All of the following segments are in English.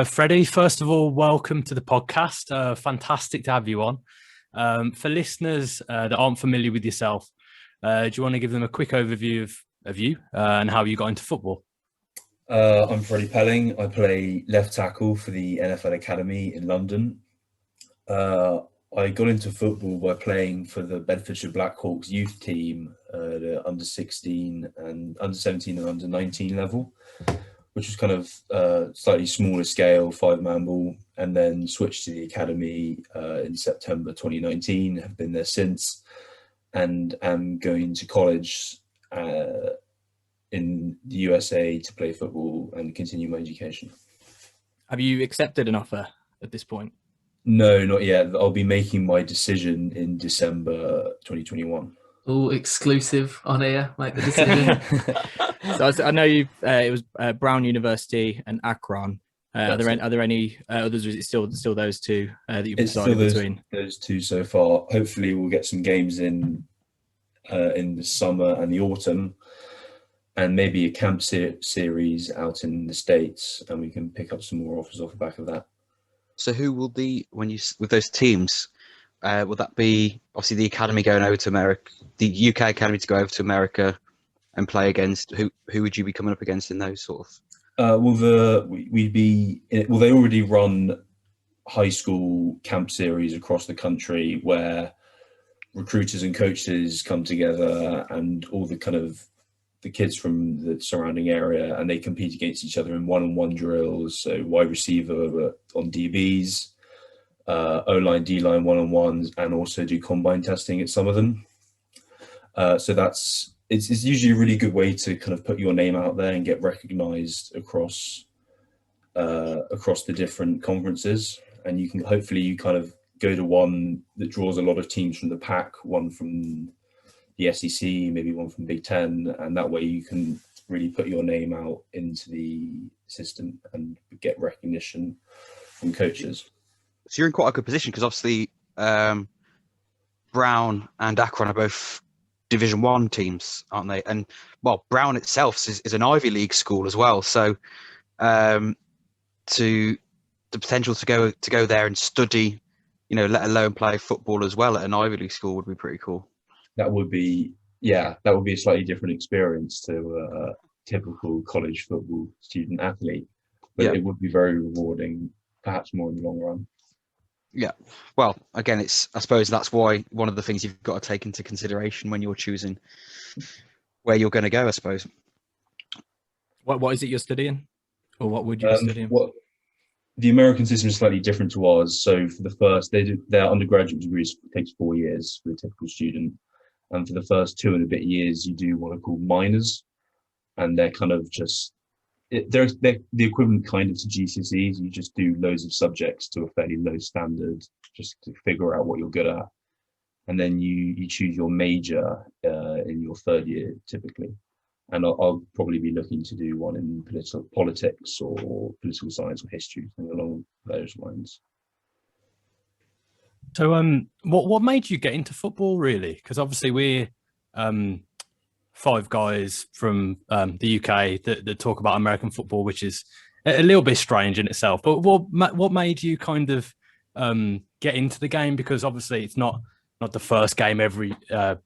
Freddie, first of all, welcome to the podcast. Fantastic to have you on. For listeners that aren't familiar with yourself, do you want to give them a quick overview of you and how you got into football? I'm Freddie Pelling. I play left tackle for the NFL Academy in London. I got into football by playing for the Bedfordshire Blackhawks youth team, the under 16 and under 17 and under 19 level, which was kind of slightly smaller scale, 5-man ball, and then switched to the academy in September 2019. Have been there since, and am going to college in the USA to play football and continue my education. Have you accepted an offer at this point? No, not yet. I'll be making my decision in December 2021. All exclusive on air, make the decision. So I know you. It was Brown University and Akron. Are there any others? Or is it still those two that you've decided between? Those two so far. Hopefully, we'll get some games in the summer and the autumn, and maybe a camp series out in the States, and we can pick up some more offers off the back of that. So who will with those teams? Will that be obviously the academy going over to America, the UK academy to go over to America and play against? Who would you be coming up against in those sort of? They already run high school camp series across the country where recruiters and coaches come together and all the kind of the kids from the surrounding area, and they compete against each other in one-on-one drills. So wide receiver on DBs, O-line, D-line one-on-ones, and also do combine testing at some of them. So it's usually a really good way to kind of put your name out there and get recognised across the different conferences. And you can hopefully kind of go to one that draws a lot of teams from the pack, one from the SEC, maybe one from Big Ten, and that way you can really put your name out into the system and get recognition from coaches. So you're in quite a good position because obviously Brown and Akron are both Division 1 teams, aren't they? And well, Brown itself is an Ivy League school as well. So to the potential to go there and study, let alone play football as well at an Ivy League school would be pretty cool. That would be a slightly different experience to a typical college football student athlete, but It would be very rewarding, perhaps more in the long run. Yeah. Well, again, I suppose that's why one of the things you've got to take into consideration when you're choosing where you're going to go, I suppose. What is it you're studying, or what would you be studying? The American system is slightly different to ours. So for the first, their undergraduate degrees takes 4 years for the typical student. And for the first 2 and a bit years, you do what are called minors. And they're kind of they're the equivalent kind of to GCSEs. You just do loads of subjects to a fairly low standard just to figure out what you're good at. And then you choose your major in your third year, typically. And I'll probably be looking to do one in politics or political science or history, something along those lines. So, what made you get into football, really? Because obviously we're 5 guys from the UK that talk about American football, which is a little bit strange in itself. But what made you kind of get into the game? Because obviously it's not the first game every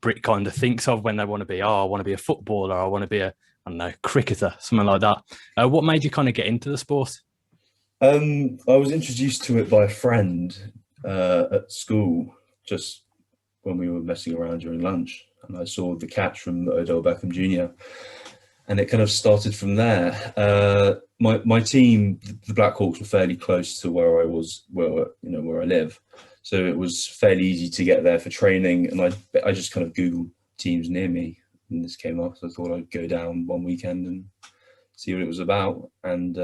Brit kind of thinks of when they want to be, I want to be a footballer, I want to be I don't know, cricketer, something like that. What made you kind of get into the sport? I was introduced to it by a friend at school, just when we were messing around during lunch, and I saw the catch from Odell Beckham Jr. and it kind of started from there. My team, the Blackhawks, were fairly close to where I live, so it was fairly easy to get there for training. And I just kind of Googled teams near me, and this came up. So I thought I'd go down one weekend and see what it was about. And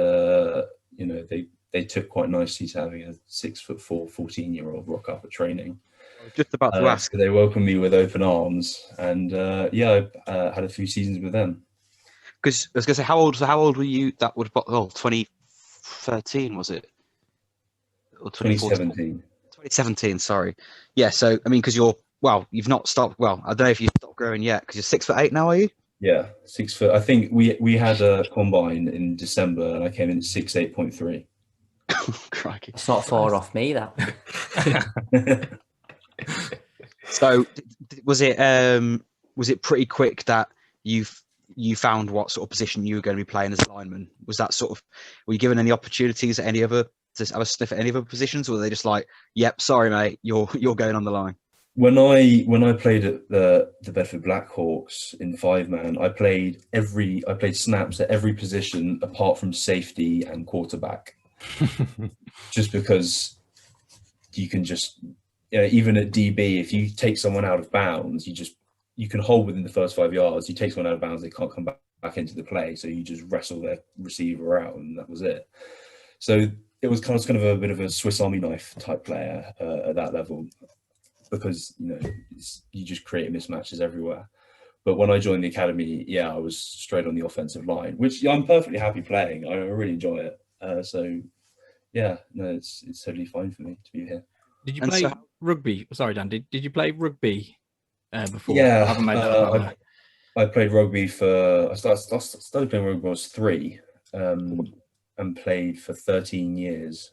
they took quite nicely to having a 6'4", 14-year-old rock up at training. I was just about to ask. So they welcomed me with open arms, and I had a few seasons with them. Because I was going to say, how old were you? That would 2013, was it? Or 2017. 2017, sorry. Yeah, so I mean, because you've not stopped. Well, I don't know if you've stopped growing yet, because you're 6'8" now, are you? Yeah, 6 foot. I think we had a combine in December, and I came in at 6'8.3. Crikey. It's not far off me, that. So was it pretty quick that you found what sort of position you were going to be playing as a lineman? Was that sort of, were you given any opportunities at any other, to have a sniff at any other positions, or were they just like, yep, sorry mate, you're going on the line? When I played at the Bedford Blackhawks in 5-man, I played snaps at every position apart from safety and quarterback. Just because you can just, even at DB, if you take someone out of bounds, you can hold within the first 5 yards. You take someone out of bounds, they can't come back into the play, so you just wrestle their receiver out, and that was it. So it was kind of a bit of a Swiss Army knife type player at that level, because you just create mismatches everywhere. But when I joined the academy, I was straight on the offensive line, which I'm perfectly happy playing. I really enjoy it. It's totally fine for me to be here. Did you play rugby? Sorry, Dan. Did you play rugby before? Yeah, I haven't made that up. I played rugby I started playing rugby when I was 3, and played for 13 years.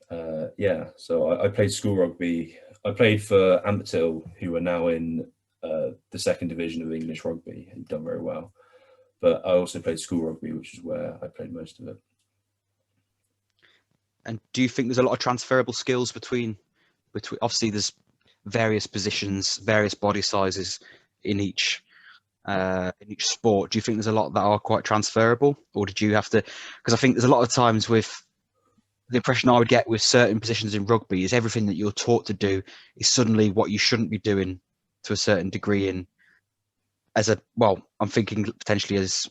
So I played school rugby. I played for Ampthill, who are now in the 2nd division of English rugby, and done very well. But I also played school rugby, which is where I played most of it. And do you think there's a lot of transferable skills between obviously there's various positions, various body sizes in each sport? Do you think there's a lot that are quite transferable, or did you have to? Because I think there's a lot of times with the impression I would get with certain positions in rugby is everything that you're taught to do is suddenly what you shouldn't be doing to a certain degree. I'm thinking potentially as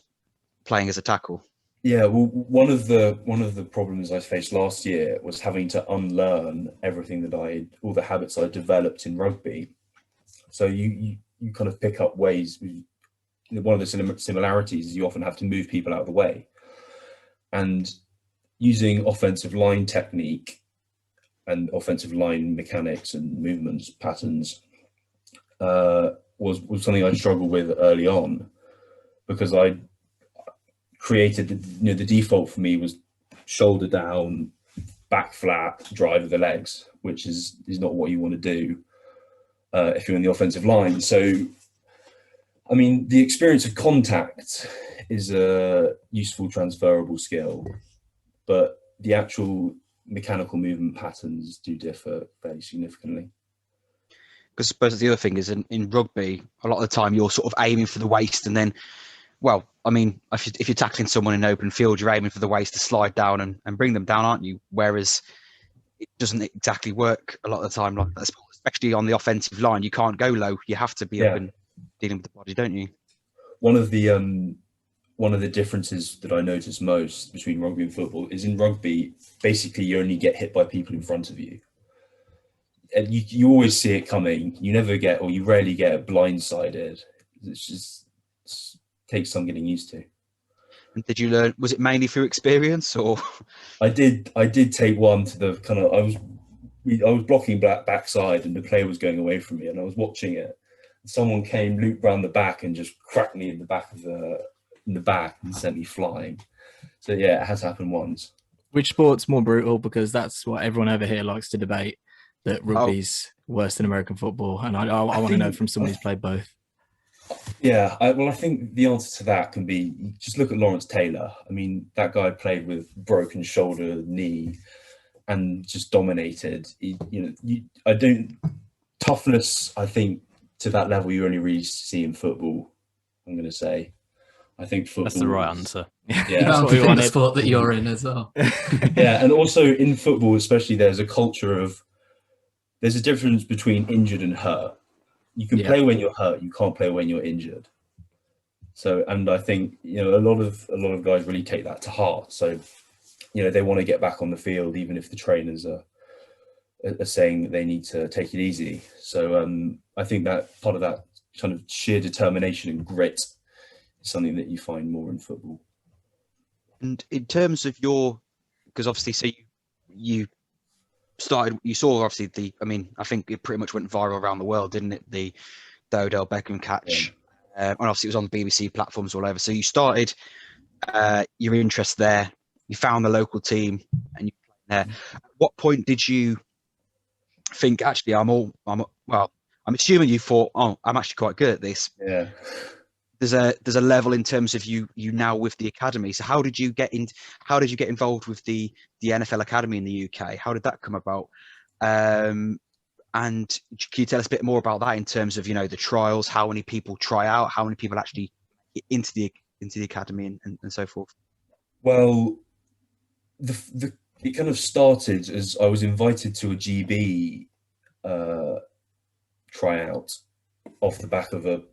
playing as a tackle. Yeah, well, one of the problems I faced last year was having to unlearn everything all the habits I developed in rugby. So you kind of pick up ways. One of the similarities is you often have to move people out of the way, and using offensive line technique and offensive line mechanics and movements patterns was something I struggled with early on, because I created the default for me was shoulder down, back flat, drive with the legs, which is not what you want to do if you're in the offensive line. So, I mean, the experience of contact is a useful transferable skill, but the actual mechanical movement patterns do differ very significantly. Because I suppose the other thing is in rugby, a lot of the time you're sort of aiming for the waist, and then, well, I mean, if you're tackling someone in open field, you're aiming for the waist to slide down and bring them down, aren't you? Whereas it doesn't exactly work a lot of the time, like that, especially on the offensive line. You can't go low. You have to be up and dealing with the body, don't you? One of the differences that I notice most between rugby and football is in rugby, basically you only get hit by people in front of you. And you always see it coming. You rarely get blindsided. It takes some getting used to. And did you learn, was it mainly through experience, or? I did take one to the kind of, I was blocking backside and the player was going away from me, and I was watching it. Someone came, looped round the back and just cracked me in the back and sent me flying. So yeah, it has happened once. Which sport's more brutal? Because that's what everyone over here likes to debate, that rugby's worse than American football. And I want to know from someone who's played both. Yeah, I think the answer to that can be, just look at Lawrence Taylor. I mean, that guy played with broken shoulder, knee, and just dominated. Toughness, I think, to that level, you only really see in football, I'm going to say. I think football... That's the right answer. Yeah, that's what we wanted. The sport that you're in as well. Yeah, and also in football especially, there's a culture of... There's a difference between injured and hurt. You can play when you're hurt. You can't play when you're injured. So, and I think, a lot of guys really take that to heart. So, they want to get back on the field, even if the trainers are saying that they need to take it easy. So, I think that part of that kind of sheer determination and grit is something that you find more in football. And in terms of because obviously, so you saw obviously I think it pretty much went viral around the world, didn't it? The Odell Beckham catch. And obviously it was on the BBC platforms all over. So you started your interest there, you found the local team, and you there. At what point did you think, actually, I'm assuming you thought, oh, I'm actually quite good at this. Yeah. There's a level in terms of you now with the academy. So how did you get involved with the NFL Academy in the UK? How did that come about? And can you tell us a bit more about that in terms of, the trials, how many people try out, how many people actually get into the academy and so forth? Well, it kind of started as I was invited to a GB tryout off the back of a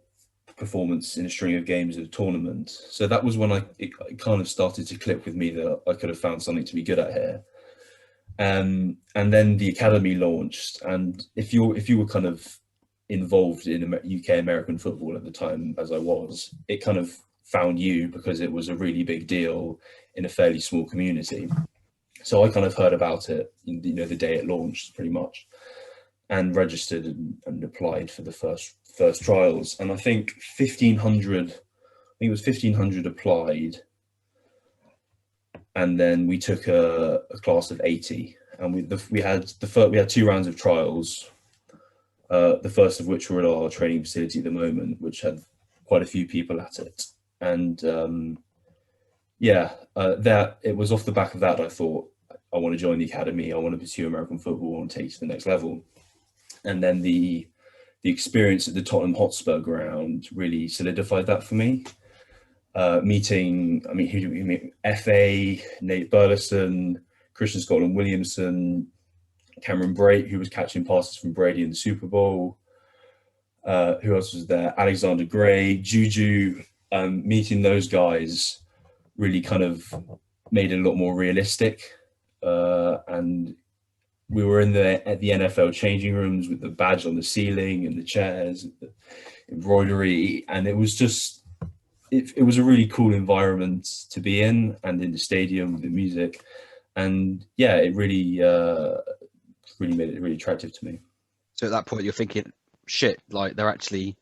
performance in a string of games at a tournament. So that was when it kind of started to click with me that I could have found something to be good at here. And then the academy launched, and if you were kind of involved in UK American football at the time, as I was, it kind of found you because it was a really big deal in a fairly small community. So I kind of heard about it, the day it launched, pretty much, and registered and applied for the first trials. And I think 1,500 applied, and then we took a class of 80, and we had 2 rounds of trials. The first of which were at our training facility at the moment, which had quite a few people at it. And that it was off the back of that I thought, I want to join the academy, I want to pursue American football and take it to the next level. And then the experience at the Tottenham Hotspur ground really solidified that for me. Meeting, who do we meet? FA, Nate Burleson, Christian Scotland Williamson, Cameron Brake, who was catching passes from Brady in the Super Bowl. Who else was there? Alexander Gray, Juju. Meeting those guys really kind of made it a lot more realistic. And we were at the NFL changing rooms with the badge on the ceiling and the chairs, and the embroidery, and it was just, it was a really cool environment to be in, and in the stadium with the music, and yeah, it really made it really attractive to me. So at that point, you're thinking, shit, like they're actually,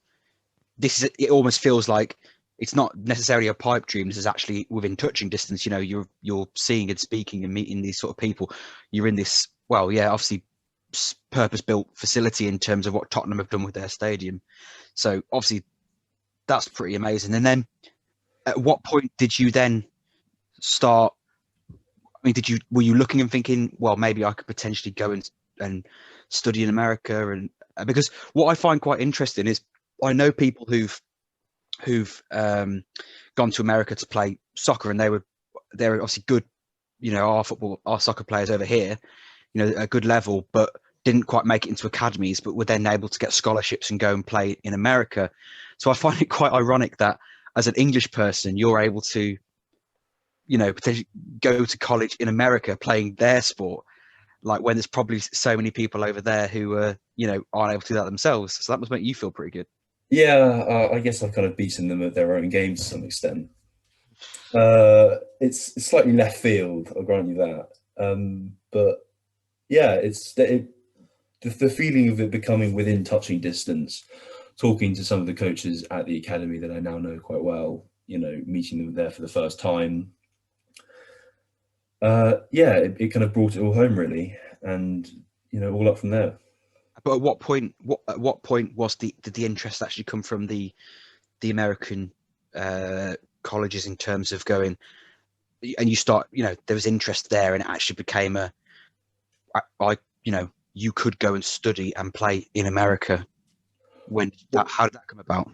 it almost feels like it's not necessarily a pipe dream. This is actually within touching distance. You're seeing and speaking and meeting these sort of people. You're in this, well, yeah, obviously purpose-built facility in terms of what Tottenham have done with their stadium. So obviously that's pretty amazing. And then at what point did you then start? I mean, were you looking and thinking, well, maybe I could potentially go and study in America? And because what I find quite interesting is I know people who've gone to America to play soccer, and they're obviously good, our soccer players over here, at a good level, but didn't quite make it into academies, but were then able to get scholarships and go and play in America. So I find it quite ironic that as an English person, you're able to, potentially go to college in America playing their sport, like when there's probably so many people over there who aren't able to do that themselves. So that must make you feel pretty good. Yeah, I guess I've kind of beaten them at their own game to some extent. It's slightly left field, I'll grant you that. But yeah, it's the feeling of it becoming within touching distance, talking to some of the coaches at the academy that I now know quite well, meeting them there for the first time. It kind of brought it all home really, and all up from there. But at what point did the interest actually come from the American colleges in terms of going, and you start, there was interest there, and it actually became you could go and study and play in America. How did that come about?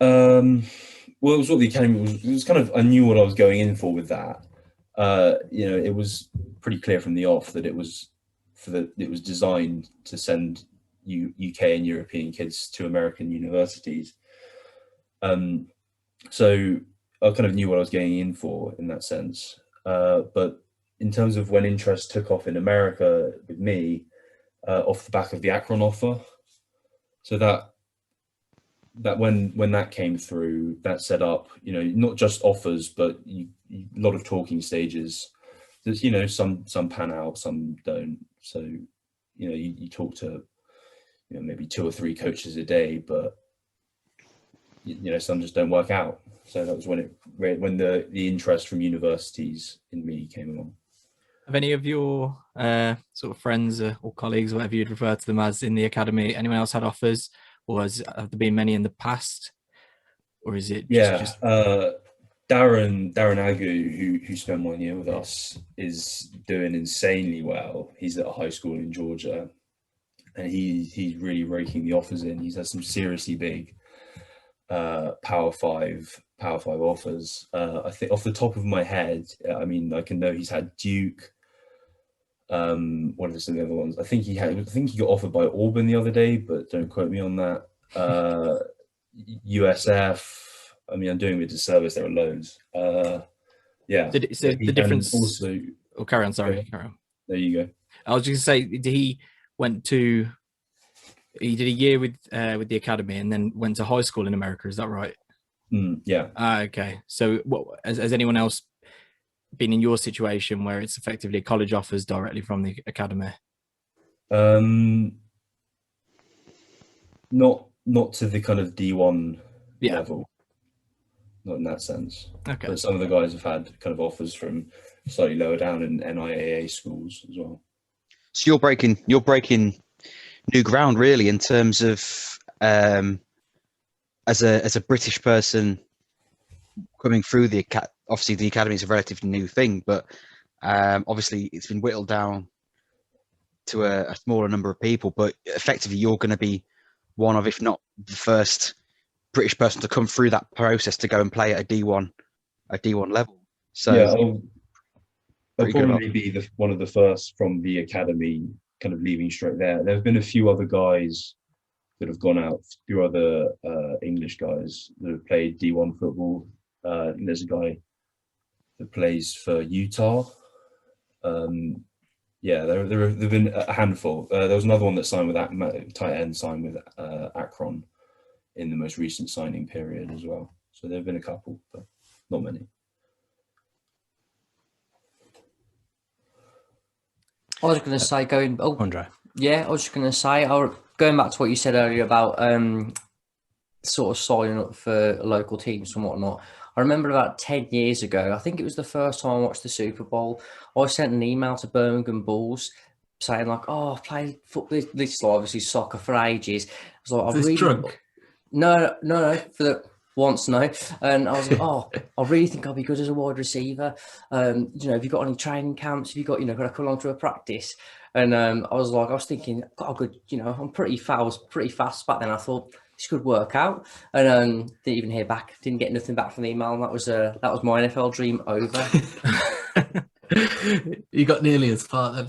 Well, it was what the academy was. It was kind of, I knew what I was going in for with that. It was pretty clear from the off that it was designed to send UK and European kids to American universities. So I kind of knew what I was getting in for in that sense. But in terms of when interest took off in America with me, off the back of the Akron offer, so that when that came through, that set up, not just offers, but a lot of talking stages. There's, some pan out, some don't. So, you talk to, maybe 2 or 3 coaches a day, but some just don't work out. So that was when the interest from universities in me came along. Have any of your sort of friends or colleagues, whatever you'd refer to them as, in the academy, anyone else had offers, or have there been many in the past, or is it just Darren Agu, who spent 1 year with us, is doing insanely well. He's at a high school in Georgia, and he's really raking the offers in. He's had some seriously big Power Five offers. I think off the top of my head, I mean, I can know he's had Duke. What are some of the other ones? I think he got offered by Auburn the other day, but don't quote me on that. USF. I mean, I'm doing a disservice. There are loads. Yeah. So the difference. Also, carry on. Sorry, carry on. There you go. I was just going to say, he did a year with the academy and then went to high school in America. Is that right? Yeah. Okay. So, what has anyone else been in your situation where it's effectively college offers directly from the academy? Not to the kind of D1 level. Not in that sense. Okay. But some of the guys have had kind of offers from slightly lower down in NIAA schools as well. So you're breaking new ground really in terms of as a British person coming through obviously the academy is a relatively new thing, but obviously it's been whittled down to a smaller number of people. But effectively, you're going to be one of, if not the first British person to come through that process to go and play at a D1 level. So yeah, I'll probably be one of the first from the academy kind of leaving straight there. There have been a few other guys that have gone out, a few other English guys that have played D1 football. There's a guy that plays for Utah. There have been a handful. There was another one that signed with that tight end signed with Akron in the most recent signing period as well. So there have been a couple, but not many. I was going to say Andre. Yeah, I was just going to say, going back to what you said earlier about sort of signing up for local teams and whatnot. I remember about 10 years ago, I think it was the first time I watched the Super Bowl, I sent an email to Birmingham Bulls saying like, I've played football, this is obviously soccer for ages. I was like, drunk? No, for the once, no. And I was like, I really think I'll be good as a wide receiver. Have you got any training camps? Have you got, can I come along to a practice? And I was thinking, God, I could, I'm pretty fast back then. I thought this could work out. And didn't even hear back, didn't get nothing back from the email. And that was my NFL dream over. You got nearly as far then.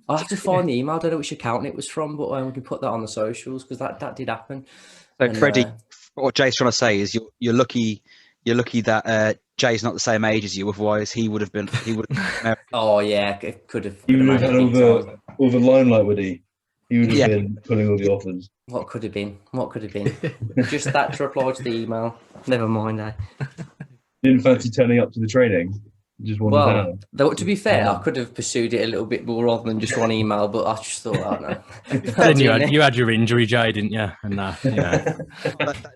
I'll have to find the email. I don't know which account it was from, but we can put that on the socials because that did happen. So Freddie, what Jay's trying to say is you're lucky that Jay's not the same age as you. Otherwise, he would have been. Oh yeah, it could have. He would have had all the limelight, would he? He would have been putting all the offers. What could have been? Just that to reply to the email. Never mind, Didn't fancy turning up to the training. Just wanted though, to be fair, I could have pursued it a little bit more rather than just one email, but I just thought, oh no. Then you had your injury, Jay, didn't you? And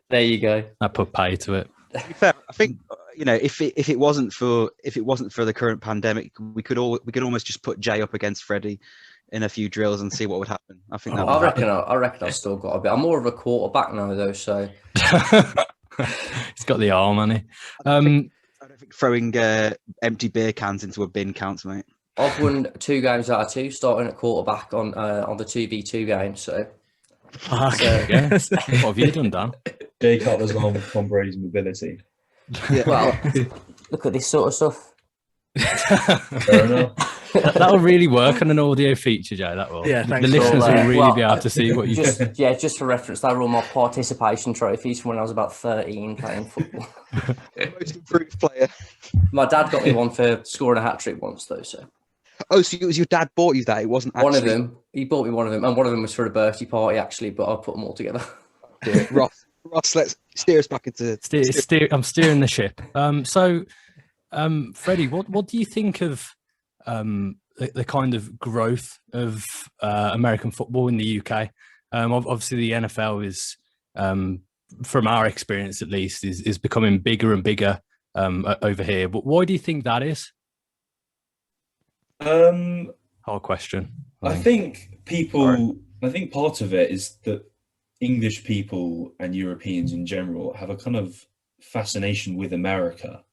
there you go. I put pay to it. To be fair, I think if it wasn't for the current pandemic, we could almost just put Jay up against Freddie in a few drills and see what would happen. I think I reckon I've still got a bit. I'm more of a quarterback now though, so he's got the arm, hasn't he? I don't think throwing empty beer cans into a bin counts, mate. I've won 2 games out of 2, starting at quarterback on the 2v2 game. So, what have you done, Dan? Jay Cutler's along with Tom Brady's mobility. Yeah. Well, look at this sort of stuff. Fair enough. That'll really work on an audio feature, Jay. That will. Yeah, the listeners will really be able to see what you. Just for reference, they were all my participation trophies from when I was about 13 playing football. Most improved player. My dad got me one for scoring a hat trick once, though. So. Oh, so it was your dad bought you that? It wasn't actually... One of them. He bought me one of them, and one of them was for a birthday party, actually. But I put them all together. Ross, let's steer us back into. I'm steering the ship. Freddie, what do you think of the kind of growth of American football in the UK? Obviously, the NFL is, from our experience at least, is becoming bigger and bigger over here. But why do you think that is? Hard question. I think part of it is that English people and Europeans in general have a kind of fascination with America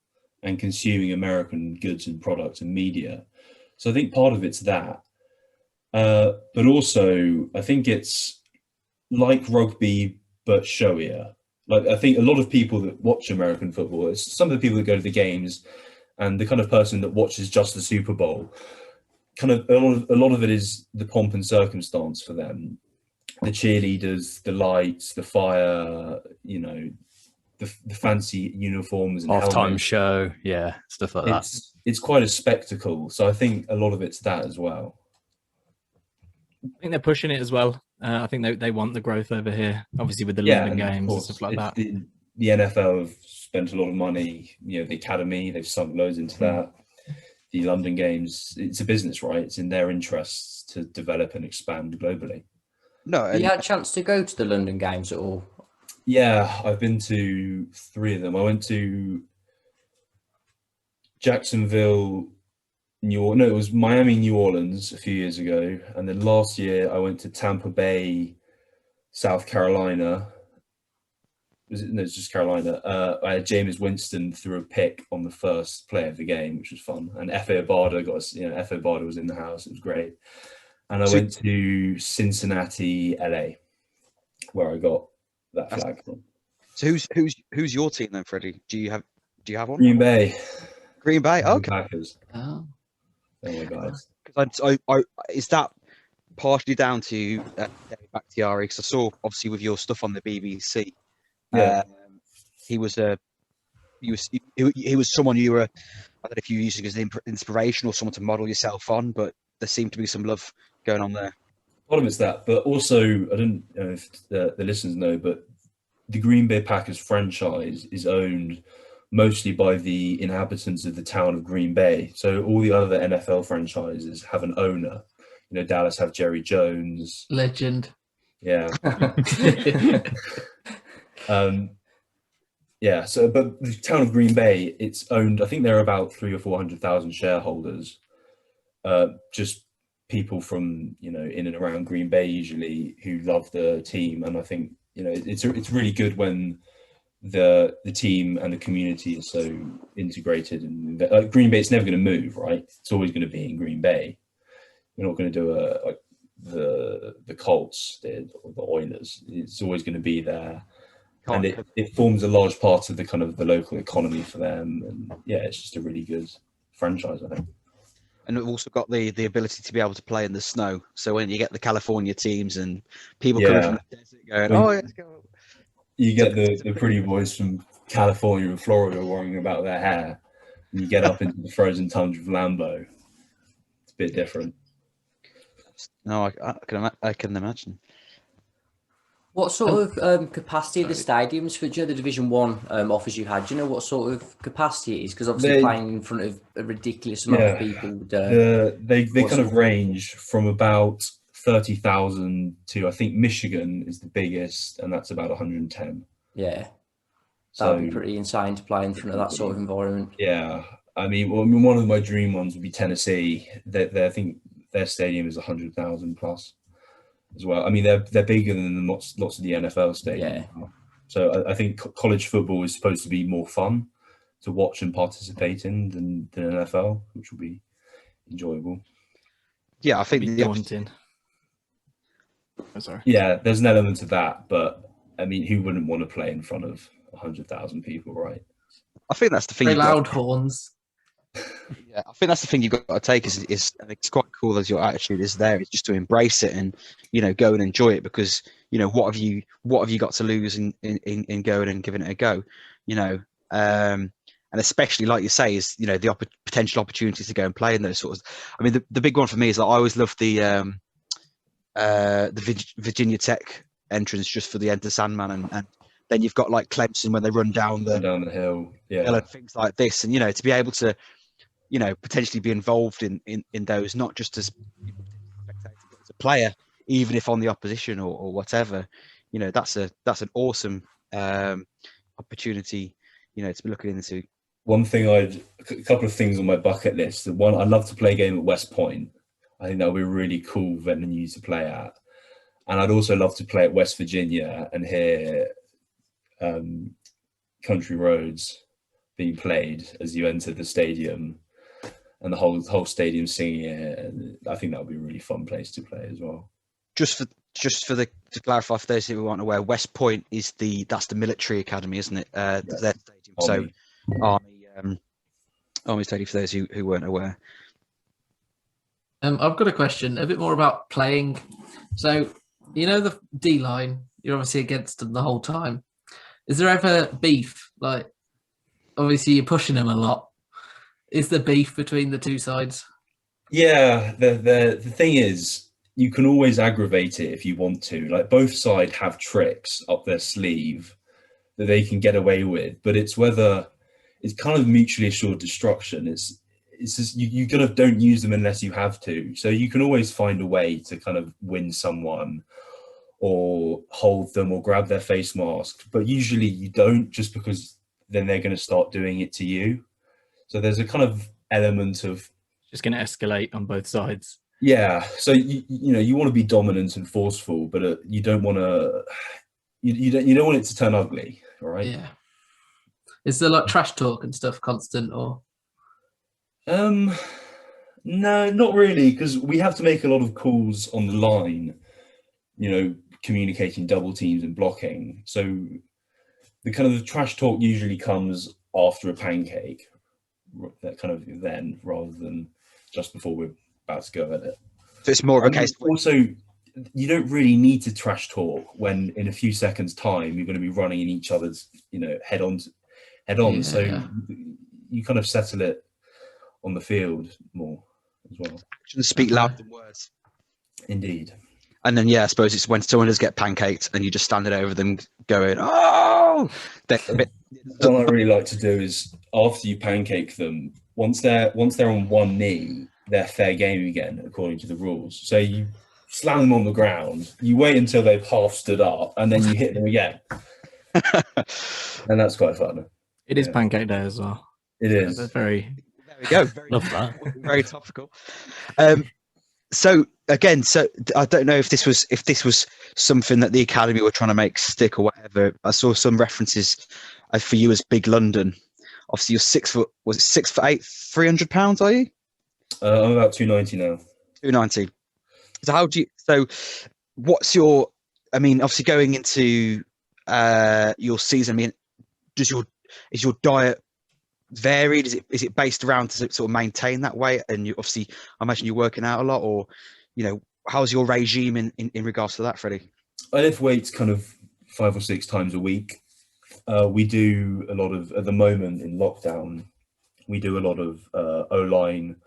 and consuming American goods and products and media. So I think part of it's that. But also, I think it's like rugby, but showier. Like, I think a lot of people that watch American football, it's some of the people that go to the games, and the kind of person that watches just the Super Bowl, kind of a lot of it is the pomp and circumstance for them. The cheerleaders, the lights, the fire, the fancy uniforms and halftime show, stuff like that. It's quite a spectacle. So I think a lot of it's that as well. I think they're pushing it as well. I think they want the growth over here, obviously with the London games and stuff like that. The NFL have spent a lot of money. The academy, they've sunk loads into that. The London games, it's a business, right? It's in their interests to develop and expand globally. No, you had a chance to go to the London games at all? Yeah, I've been to 3 of them. I went to Jacksonville, it was Miami, New Orleans a few years ago. And then last year I went to Tampa Bay, South Carolina. It's just Carolina. I had Jameis Winston threw a pick on the first play of the game, which was fun. And Efe Obada was in the house. It was great. And I went to Cincinnati, LA, where I got that flag from. So who's your team then, Freddie? Do you have one? Green Bay. Green Bay. Okay. Packers. Oh. There guys. Is that partially down to David Bakhtiari? Because I saw obviously with your stuff on the BBC. Yeah. He was someone you were. I don't know if you used it as an inspiration or someone to model yourself on, but there seemed to be some love going on there. Part of it's that, but also I don't know if the listeners know, but the Green Bay Packers franchise is owned mostly by the inhabitants of the town of Green Bay. So all the other NFL franchises have an owner. Dallas have Jerry Jones. Legend. Yeah. So, but the town of Green Bay, it's owned, I think there are about 300,000 or 400,000 shareholders, just people from, in and around Green Bay usually who love the team. And I think, it's really good when the team and the community is so integrated. And Green Bay, it's never going to move, right? It's always going to be in Green Bay. You're not going to do like the Colts did or the Oilers. It's always going to be there. And it forms a large part of the kind of the local economy for them. And it's just a really good franchise, I think. And we've also got the ability to be able to play in the snow. So when you get the California teams and people coming from the desert going, let's go. You get the pretty boys from California and Florida worrying about their hair. And you get up into the frozen tundra of Lambeau. It's a bit different. No, I can imagine. What sort of capacity are the stadiums for the Division 1 offers you had? Do you know what sort of capacity it is? Because obviously playing in front of a ridiculous amount of people. They kind of range from about 30,000 to, I think Michigan is the biggest, and that's about 110. Yeah. That would be pretty insane to play in front of that sort of environment. Yeah. I mean, one of my dream ones would be Tennessee. I think their stadium is 100,000 plus as well. I mean, they're bigger than lots of the NFL stadiums. Yeah. So I think college football is supposed to be more fun to watch and participate in than NFL, which will be enjoyable. Yeah, I think daunting. Oh, sorry. Yeah, there's an element of that, but I mean, who wouldn't want to play in front of 100,000 people, right? I think that's the thing. Very loud horns. Yeah, I think that's the thing you've got to take is I think it's quite cool as your attitude is there. It's just to embrace it and go and enjoy it, because what have you got to lose in going and giving it a go, and especially like you say is the potential opportunities to go and play in those sorts. I mean, the big one for me is that I always loved the Virginia Tech entrance just for the Enter Sandman, and then you've got like Clemson when they run down the hill, and things like this, and to be able to potentially be involved in those, not just as a player, even if on the opposition or whatever, that's an awesome opportunity to be looking into one thing a couple of things on my bucket list. The one, I'd love to play a game at West Point. I think that would be a really cool venue to play at. And I'd also love to play at West Virginia and hear Country Roads being played as you enter the stadium, and the whole stadium singing it. And I think that would be a really fun place to play as well. Just to clarify for those who aren't aware, West Point is that's the military academy, isn't it? Their stadium. Army. So Army Stadium for those who weren't aware. I've got a question, a bit more about playing. So, the D line, you're obviously against them the whole time. Is there ever beef? Like, obviously you're pushing them a lot. Is there beef between the two sides? Yeah, the thing is, you can always aggravate it if you want to. Like, both sides have tricks up their sleeve that they can get away with, but it's whether it's kind of mutually assured destruction. It's just you kind of don't use them unless you have to. So you can always find a way to kind of win someone or hold them or grab their face mask, but usually you don't, just because then they're going to start doing it to you. So there's a kind of element of just going to escalate on both sides. Yeah. So you want to be dominant and forceful, but you don't want to. You don't want it to turn ugly, all right? Yeah. Is there like trash talk and stuff constant, or? No, not really, because we have to make a lot of calls on the line. Communicating double teams and blocking. So the kind of the trash talk usually comes after a pancake, that kind of then, rather than just before we're about to go at it. So it's more of a case. Also, you don't really need to trash talk when in a few seconds' time you're going to be running in each other's, head on. Yeah. So you kind of settle it on the field more as well. Actions speak louder than words. Indeed. And then, I suppose it's when someone does get pancaked and you just standing over them going, oh! What I really like to do is, after you pancake them, once they're on one knee, they're fair game again, according to the rules. So you slam them on the ground, you wait until they've half stood up, and then you hit them again. And that's quite fun. It is pancake day as well. It is. That's very... There we go. Love that. Very topical. So I don't know if this was something that the academy were trying to make stick or whatever. I saw some references for you as Big London. Obviously, you're 6 foot. Was it 6'8", 300 pounds? Are you? I'm about 290 now. 290. So what's your? I mean, obviously going into your season. I mean, is your diet varied? Is it based around to sort of maintain that weight? And you obviously, I imagine you're working out a lot, or how's your regime in regards to that, Freddie? I lift weights kind of 5 or 6 times a week. We do a lot of, at the moment in lockdown, we do a lot of O-line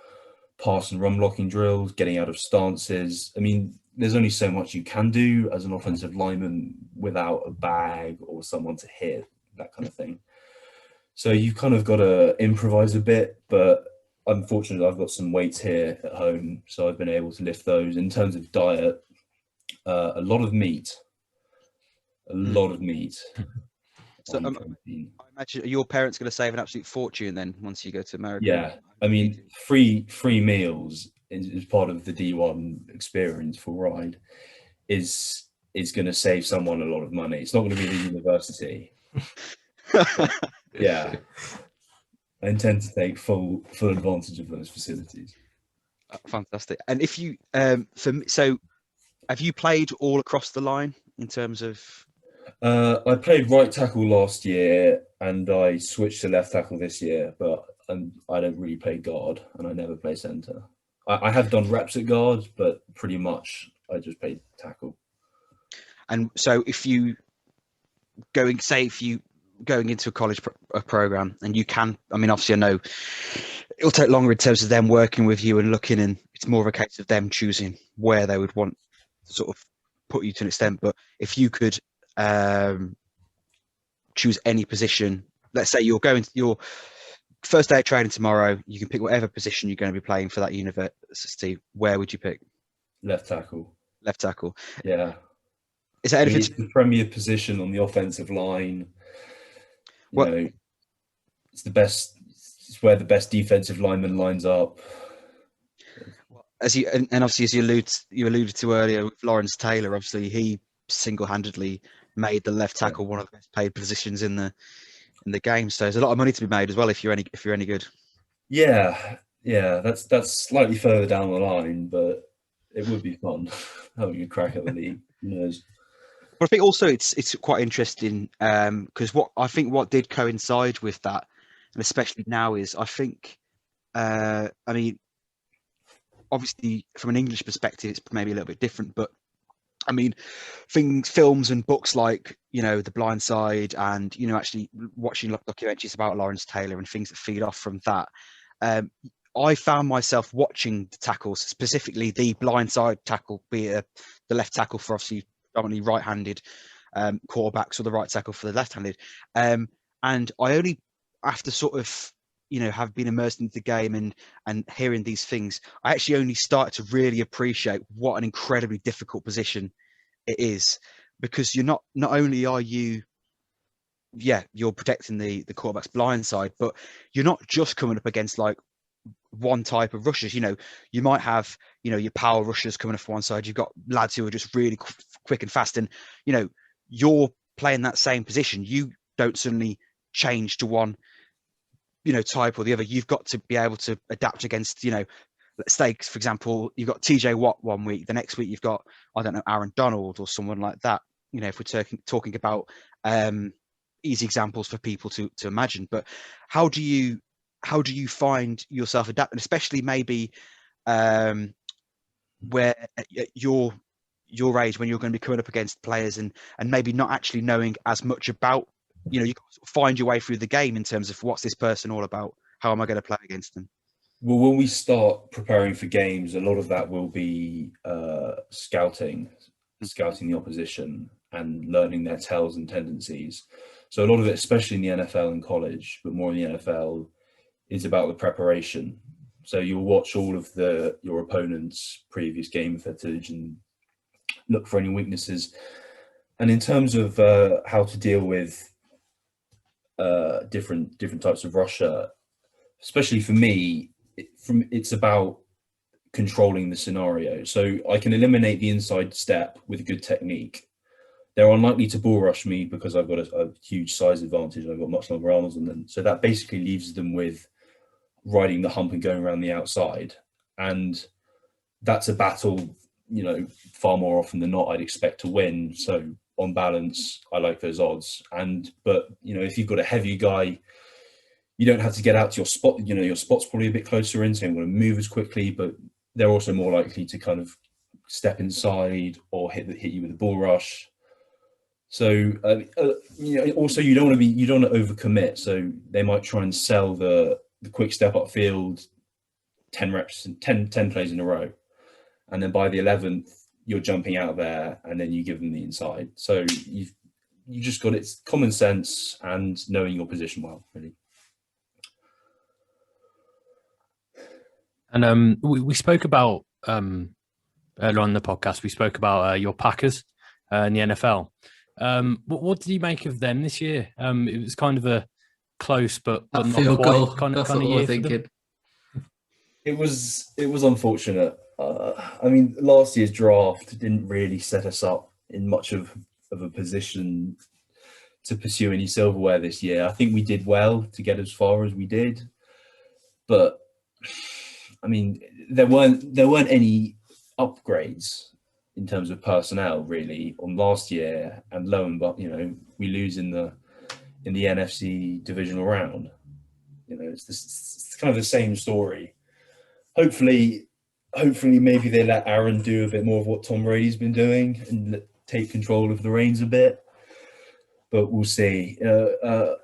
pass and run blocking drills, getting out of stances. I mean, there's only so much you can do as an offensive lineman without a bag or someone to hit, that kind of thing. So you've kind of got to improvise a bit, but unfortunately I've got some weights here at home, so I've been able to lift those. In terms of diet, a lot of meat. So I imagine, are your parents going to save an absolute fortune then once you go to America? Yeah, I mean, free meals is part of the D1 experience for Ride. Is going to save someone a lot of money. It's not going to be the university. Yeah, I intend to take full advantage of those facilities. Fantastic. And if you, so have you played all across the line in terms of? I played right tackle last year, and I switched to left tackle this year. But I don't really play guard, and I never play centre. I have done reps at guard, but pretty much I just played tackle. And so, if you going into a college program, and you can, I mean, obviously I know it'll take longer in terms of them working with you and looking, and it's more of a case of them choosing where they would want to sort of put you to an extent. But if you could choose any position, let's say you're going to your first day of training tomorrow, you can pick whatever position you're going to be playing for that university. Where would you pick? Left tackle. Left tackle. Yeah. Is that anything? It's the premier position on the offensive line. You know, it's the best It's where the best defensive lineman lines up. And obviously, as you alluded to earlier with Lawrence Taylor, obviously he single-handedly made the left tackle one of the best paid positions in the game. So there's a lot of money to be made as well if you're any good. Yeah, that's slightly further down the line, but it would be fun having a crack at the league. Who knows? But I think also it's quite interesting because what did coincide with that, and especially now, is I think I mean, obviously from an English perspective it's maybe a little bit different, but I mean, films and books like, The Blind Side, and actually watching documentaries about Lawrence Taylor and things that feed off from that. I found myself watching the tackles, specifically the blind side tackle, be it the left tackle for obviously predominantly right-handed quarterbacks, or the right tackle for the left-handed. And I only, after sort of have been immersed into the game and hearing these things, I actually only started to really appreciate what an incredibly difficult position it is, because you're not only are you're protecting the quarterback's blind side, but you're not just coming up against like one type of rushers. You might have your power rushers coming off one side. You've got lads who are just really quick and fast, and you're playing that same position. You don't suddenly change to one type or the other. You've got to be able to adapt against let's say, for example, you've got TJ Watt one week, the next week you've got, I don't know, Aaron Donald or someone like that. If we're talking about easy examples for people to imagine. But how do you find yourself adapting, especially maybe where at your age, when you're going to be coming up against players and maybe not actually knowing as much about, you got to find your way through the game in terms of what's this person all about? How am I going to play against them? Well, when we start preparing for games, a lot of that will be scouting the opposition and learning their tells and tendencies. So a lot of it, especially in the NFL and college, but more in the NFL, is about the preparation. So you'll watch all of your opponent's previous game footage and look for any weaknesses. And in terms of how to deal with different types of rusher, especially for me, it's about controlling the scenario. So I can eliminate the inside step with a good technique. They're unlikely to bull rush me because I've got a huge size advantage. I've got much longer arms than them. So that basically leaves them with riding the hump and going around the outside. And that's a battle, far more often than not, I'd expect to win. So on balance, I like those odds. But if you've got a heavy guy, you don't have to get out to your spot. Your spot's probably a bit closer in, so you want to move as quickly, but they're also more likely to kind of step inside or hit you with a bull rush. So also you don't want to overcommit. So they might try and sell the quick step upfield, 10 reps and 10 plays in a row, and then by the 11th you're jumping out there and then you give them the inside. So you just got it's common sense and knowing your position well, really. And we spoke about earlier on in the podcast, we spoke about your Packers in the NFL. What did you make of them this year? It was kind of a close but not quite kind of year for them. It was unfortunate. I mean, last year's draft didn't really set us up in much of a position to pursue any silverware this year. I think we did well to get as far as we did, but I mean, there weren't any upgrades in terms of personnel really on last year, and but we lose in the NFC divisional round. It's kind of the same story. Hopefully maybe they let Aaron do a bit more of what Tom Brady's been doing and take control of the reins a bit, but we'll see. I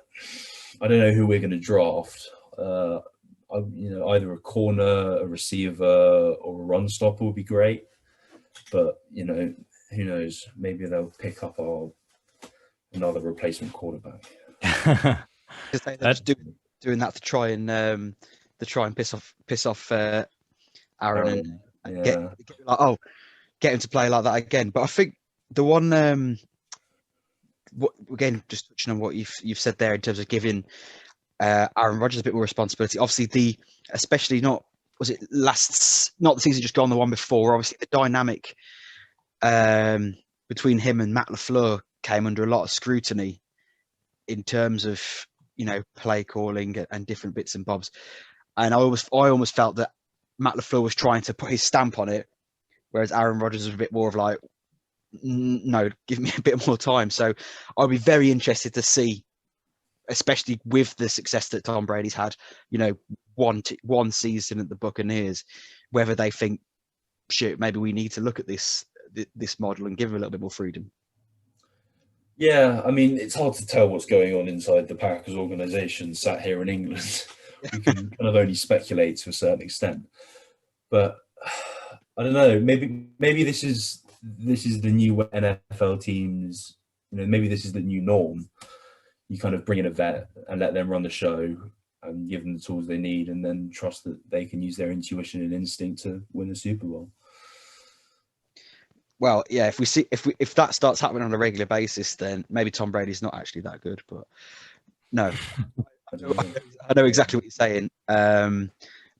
don't know who we're going to draft. Either a corner, a receiver, or a run stopper would be great. But who knows? Maybe they'll pick up another replacement quarterback. They're just doing that to try and piss off Aaron and get him to play like that again. But I think the one again, just touching on what you've said there in terms of giving Aaron Rodgers a bit more responsibility. Obviously, especially not the season just gone, the one before. Obviously, the dynamic between him and Matt LaFleur came under a lot of scrutiny in terms of play calling and different bits and bobs. And I almost felt that Matt LaFleur was trying to put his stamp on it, whereas Aaron Rodgers was a bit more of like, no, give me a bit more time. So I'll be very interested to see, especially with the success that Tom Brady's had, one season at the Buccaneers, whether they think, shit, maybe we need to look at this model and give him a little bit more freedom. Yeah, I mean, it's hard to tell what's going on inside the Packers organization sat here in England. We can kind of only speculate to a certain extent. But I don't know, maybe this is the new NFL teams, maybe this is the new norm. You kind of bring in a vet and let them run the show and give them the tools they need, and then trust that they can use their intuition and instinct to win the Super Bowl. Well, yeah, if that starts happening on a regular basis, then maybe Tom Brady's not actually that good. But no, I know exactly what you're saying.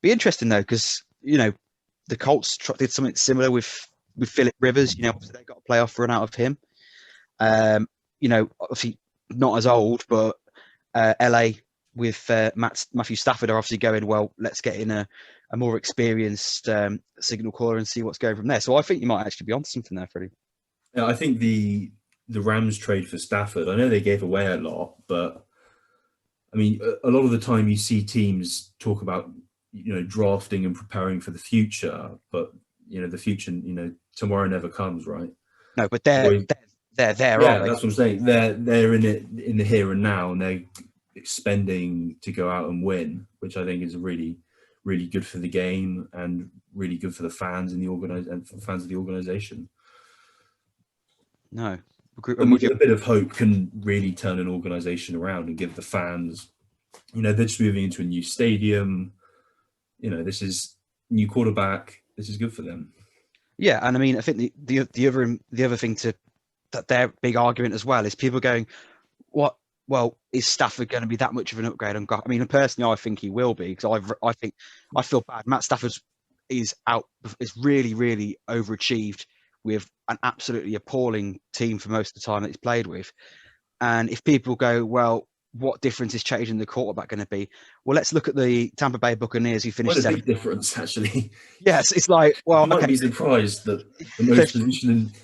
Be interesting though, because the Colts did something similar with Phillip Rivers. Obviously they got a playoff run out of him. Obviously not as old, but LA with Matthew Stafford are obviously going, well, let's get in a more experienced signal caller and see what's going from there. So I think you might actually be onto something there, Freddie. Yeah, I think the Rams trade for Stafford, I know they gave away a lot, but I mean, a lot of the time you see teams talk about, drafting and preparing for the future, but the future, tomorrow never comes, right? No, but they're there, yeah, aren't they? That's what I'm saying. They're in it in the here and now, and they're spending to go out and win, which I think is really, really good for the game and really good for the fans and fans of the organization. No, a bit of hope can really turn an organization around and give the fans, they're just moving into a new stadium. This is new quarterback. This is good for them. Yeah, and I mean, I think the other thing that their big argument as well is people going, what? Well, is Stafford going to be that much of an upgrade on? I mean, personally, I think he will be, because I feel bad. Matt Stafford is really, really overachieved with an absolutely appalling team for most of the time that he's played with. And if people go, well, what difference is changing the quarterback going to be? Well, let's look at the Tampa Bay Buccaneers who finished seventh. Quite a big difference, actually. Yes, it's like, well, you might be surprised that the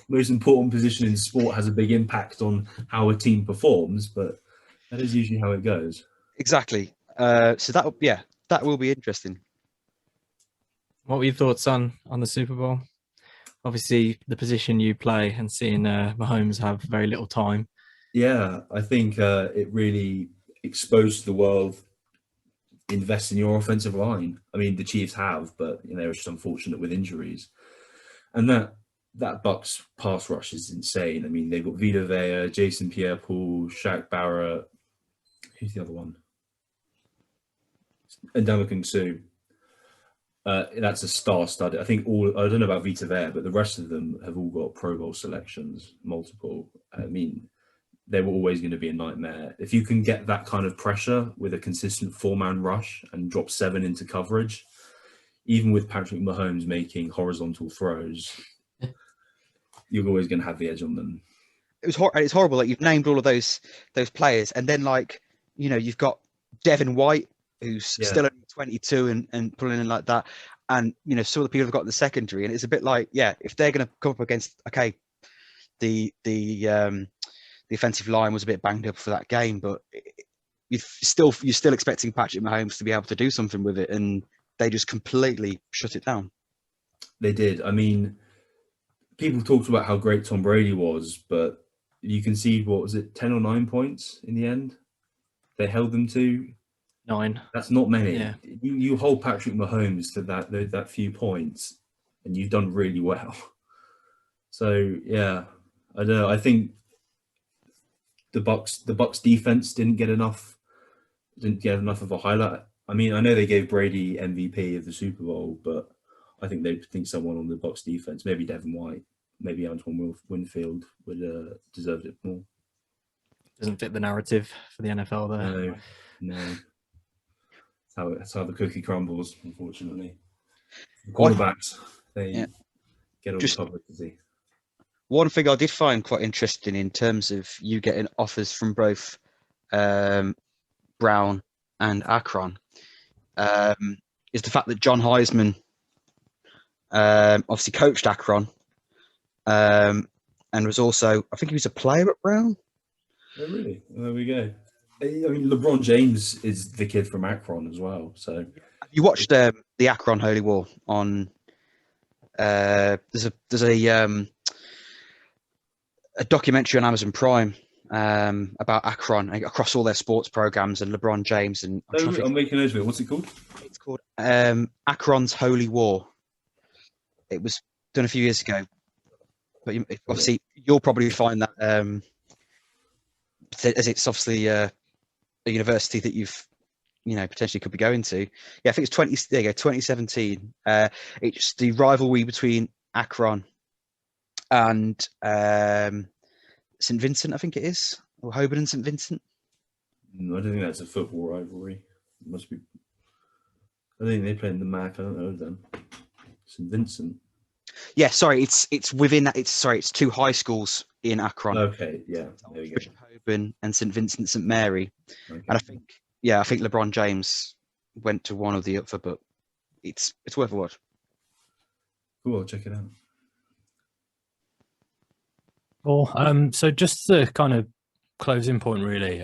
most important position in sport has a big impact on how a team performs, but that is usually how it goes. Exactly. So that will be interesting. What were your thoughts on the Super Bowl? Obviously, the position you play and seeing Mahomes have very little time. Yeah, I think it really exposed the world. Invest in your offensive line. I mean, the Chiefs have, but they're just unfortunate with injuries. And that Bucks pass rush is insane. I mean, they've got Vita Vea, Jason Pierre-Paul, Shaq Barrett. Who's the other one? And Ndamukong Suh. That's a star-studded. I think I don't know about Vita Vea, but the rest of them have all got Pro Bowl selections, multiple. I mean, they were always going to be a nightmare. If you can get that kind of pressure with a consistent 4-man rush and drop 7 into coverage, even with Patrick Mahomes making horizontal throws, you're always going to have the edge on them. It's horrible that you've named all of those players, and then you've got Devin White, who's still only 22 and pulling in like that, and some of the people have got in the secondary, and it's a bit like, if they're going to come up against the offensive line was a bit banged up for that game, but you're still expecting Patrick Mahomes to be able to do something with it, and they just completely shut it down. They did. I mean, people talked about how great Tom Brady was, but you concede, 10 or 9 points in the end? They held them to 9. That's not many. Yeah. You hold Patrick Mahomes to that few points, and you've done really well. So yeah, I don't know. I think the Bucks defense didn't get enough of a highlight. I mean, I know they gave Brady MVP of the Super Bowl, but I think they think someone on the Bucks defense, maybe Devin White, maybe Antoine Winfield, would deserved it more. Doesn't fit the narrative for the NFL there. No. That's how the cookie crumbles, unfortunately. The What- quarterbacks, they Yeah. get all Just- the publicity. One thing I did find quite interesting in terms of you getting offers from both Brown and Akron is the fact that John Heisman obviously coached Akron and was also, I think he was a player at Brown. Oh, really? Well, there we go. I mean, LeBron James is the kid from Akron as well. So You watched the Akron Holy War on. There's a documentary on Amazon Prime about Akron across all their sports programs and LeBron James and I'm making notes of it. What's it called? it's called Akron's Holy War. It was done a few years ago, but obviously you'll probably find that as it's obviously a university that you've potentially could be going to. Yeah, I think it's 2017. It's the rivalry between Akron and St. Vincent, I think it is, or Holborn and St. Vincent. No, I don't think that's a football rivalry. It must be. I think they play in the MAC. I don't know them. St. Vincent. Yeah, sorry, it's within that. It's two high schools in Akron. Okay, yeah, there we go. Holborn and St. Vincent St. Mary, Okay. and I think LeBron James went to one or the other, but it's worth a watch. Cool, I'll check it out. Well, so just the kind of closing point, really.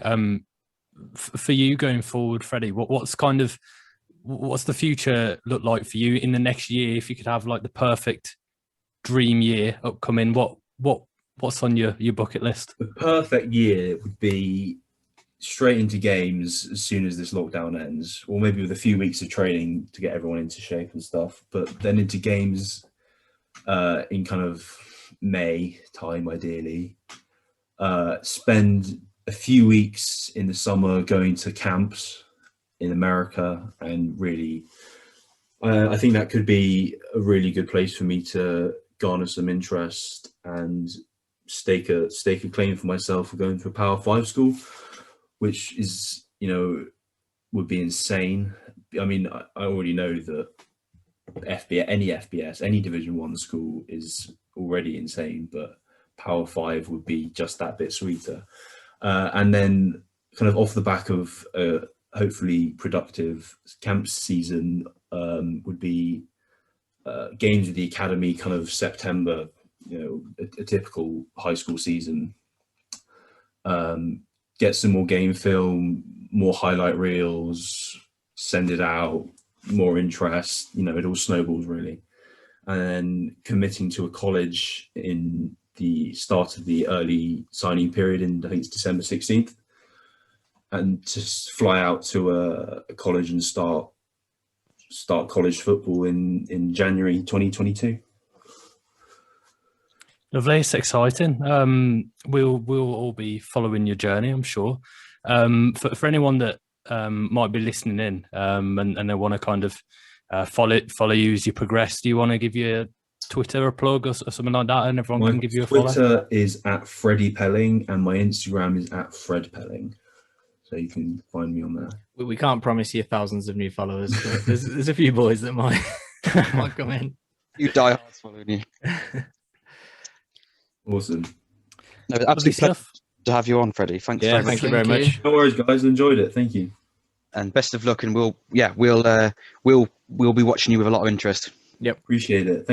For you going forward, Freddie, what's the future look like for you in the next year? If you could have like the perfect dream year upcoming, what's on your bucket list? The perfect year would be straight into games as soon as this lockdown ends, or maybe with a few weeks of training to get everyone into shape and stuff, but then into games in kind of May time, ideally. Spend a few weeks in the summer going to camps in America, and really I think that could be a really good place for me to garner some interest and stake a claim for myself for going to a Power 5 school, which is, would be insane. I mean, I already know that any FBS, any Division 1 school is already insane, but Power 5 would be just that bit sweeter. And then kind of off the back of hopefully productive camp season would be games with the academy kind of September, a typical high school season. Get some more game film, more highlight reels, send it out, more interest, it all snowballs really. And then committing to a college in the start of the early signing period I think it's December 16th, and to fly out to a college and start college football in January 2022. Lovely, it's exciting. We'll all be following your journey, I'm sure. For anyone that might be listening in and they want to kind of follow you as you progress, do you want to give your Twitter a plug or something like that, and everyone can give you a follow? Twitter is at Freddie Pelling, and my Instagram is at Fred Pelling. So you can find me on there. We can't promise you thousands of new followers, but there's a few boys that might come in. You die hard following you. Awesome. No, Lovely absolutely stuff. to have you on, Freddie. Thanks Yeah, very much. thank you very much. No worries, guys. Enjoyed it. Thank you. And best of luck, and we'll be watching you with a lot of interest. Appreciate it. Thank